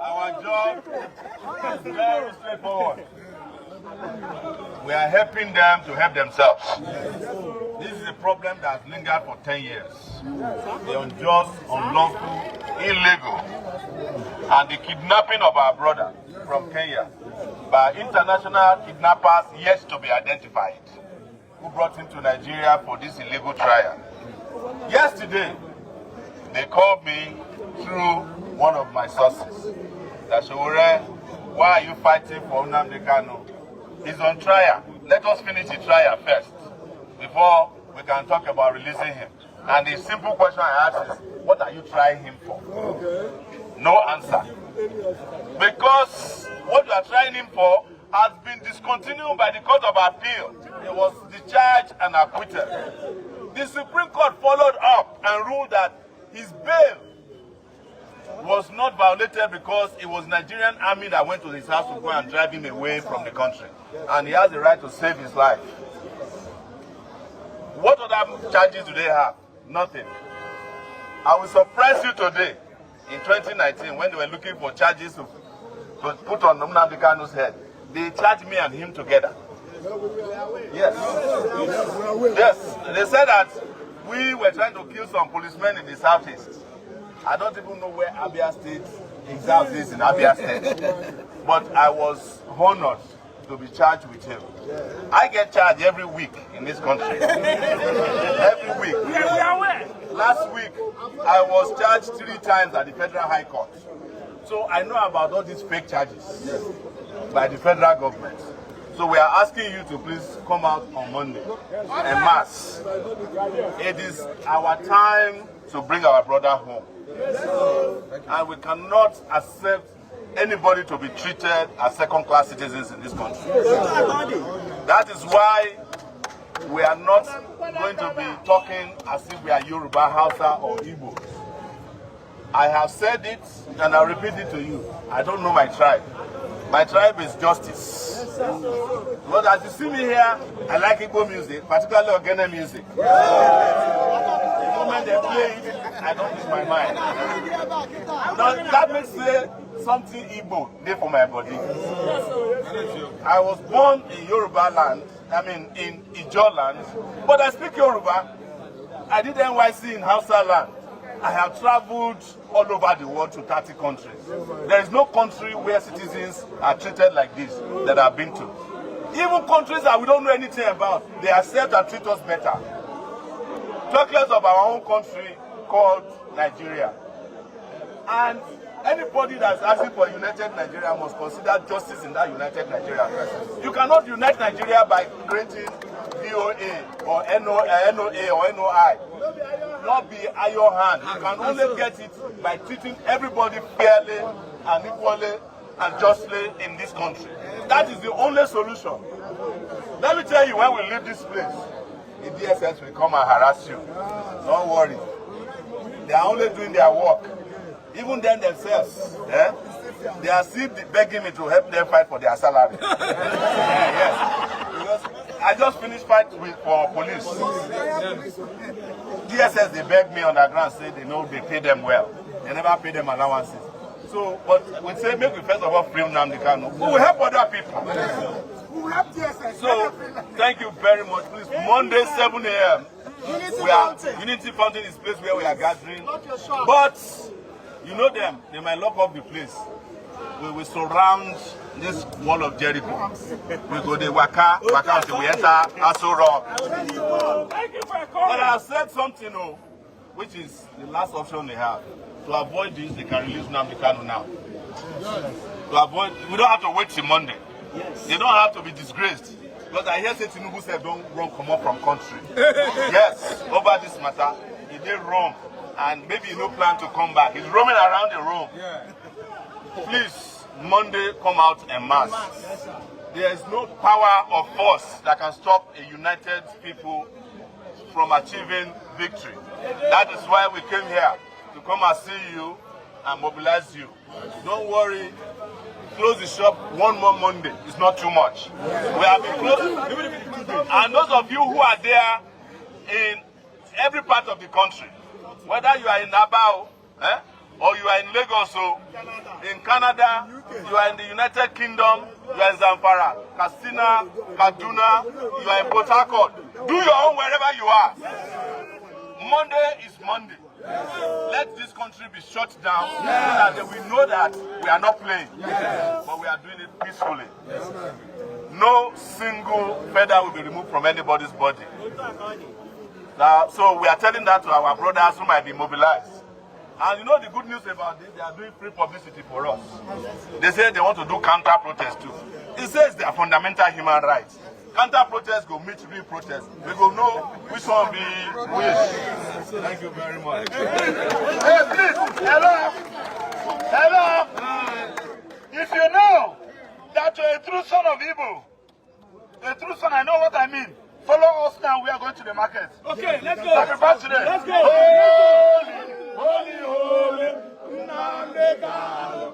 Our job is very straightforward. We are helping them to help themselves. This is a problem that has lingered for 10 years. The unjust, unlawful, illegal, and the kidnapping of our brother from Kenya by international kidnappers yet to be identified, who brought him to Nigeria for this illegal trial. Yesterday, they called me through one of my sources that Sowore, why are you fighting for Nnamdi Kanu? He's on trial. Let us finish the trial first before we can talk about releasing him. And the simple question I asked is, what are you trying him for? No answer. Because what you are trying him for has been discontinued by the Court of Appeal. He was discharged and acquitted. The Supreme Court followed up and ruled that his bail was not violated because it was Nigerian army that went to his house to go and drive him away from the country. And he has the right to save his life. What other charges do they have? Nothing. I will surprise you today, in 2019, when they were looking for charges to put on Nnamdi Kanu's head. They charged me and him together. Yes. Yes. They said that we were trying to kill some policemen in the southeast. I don't even know where Abia State exactly is in Abia State. But I was honored to be charged with him. I get charged every week in this country. Every week. Last week, I was charged 3 times at the Federal High Court. So I know about all these fake charges by the federal government. So we are asking you to please come out on Monday en masse. It is our time to bring our brother home. And we cannot accept anybody to be treated as second-class citizens in this country. That is why we are not going to be talking as if we are Yoruba, Hausa, or Igbo. I have said it, and I'll repeat it to you. I don't know my tribe. My tribe is justice. But as you see me here, I like Igbo music, particularly Ogene music. The moment they play it, I don't lose my mind. Now, that makes me something Igbo there for my body. I was born in Yoruba land, in Ijaw land, but I speak Yoruba. I did NYC in Hausa land. I have traveled all over the world to 30 countries. There is no country where citizens are treated like this that I've been to. Even countries that we don't know anything about, they accept and treat us better. Talk less of our own country called Nigeria. And anybody that's asking for a united Nigeria must consider justice in that united Nigeria. You cannot unite Nigeria by creating VOA or NOA or NOI. Not be iron hand. You can only get it by treating everybody fairly and equally and justly in this country. That is the only solution. Let me tell you, when we leave this place, the DSS will come and harass you. Don't worry. They are only doing their work. Even them themselves, they are still begging me to help them fight for their salary. Yes. Because I just finished fight for police. DSS, they beg me on the ground, say they know they pay them well. They never pay them allowances. So, but we say, make we first of all free Nnamdi Kanu. We will help other people. We will help DSS. So, thank you very much. Please, Monday, 7 a.m. Unity Fountain is the place where we are gathering. But, you know them, they might lock up the place. We will surround this wall of Jericho. We go the waka until we enter Aso Rock. Thank you for coming. But I said something, which is the last option they have. To avoid this, they can release Nnamdi Kanu now. To avoid, we don't have to wait till Monday. Yes. They don't have to be disgraced. Because I hear say Tinubu said don't come up from country. Yes, over this matter, he did wrong. And maybe he no plan to come back. He's roaming around the room. Yeah. Please, Monday, come out en masse. There is no power or force that can stop a united people from achieving victory. That is why we came here, to come and see you and mobilize you. Don't worry, close the shop one more Monday. It's not too much. We have been closed. And those of you who are there in every part of the country, whether you are in Abao, or you are in Lagos, in Canada, you are in the United Kingdom, you are in Zamfara, Katsina, Kaduna, you are in Port Harcourt. Do your own wherever you are. Monday is Monday. Let this country be shut down so that we know that we are not playing, but we are doing it peacefully. No single feather will be removed from anybody's body. So we are telling that to our brothers who might be mobilized. And you know the good news about this, they are doing free publicity for us. They say they want to do counter-protest too. It says they are fundamental human rights. Counter-protest go meet real protest. We go know which one be which. Thank you very much. Hey, please, hello. Hello. If you know that you're a true son of Igbo, a true son, I know what I mean. Follow us now, we are going to the market. Okay, let's go. Happy birthday. Let's go. Holy, holy, Nnamdi Kanu.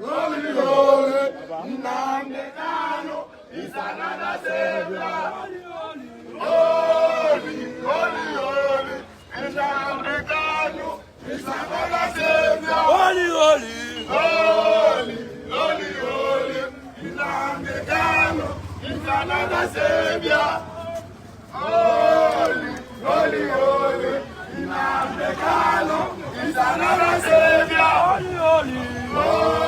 Holy, holy, Nnamdi Kanu is another savior. Holy, holy, holy, Nnamdi Kanu is another savior. Holy, holy, holy, holy, holy, Nnamdi Kanu is another savior. Holy, holy, holy, Nnamdi Kanu is another savior. Holy, holy, holy.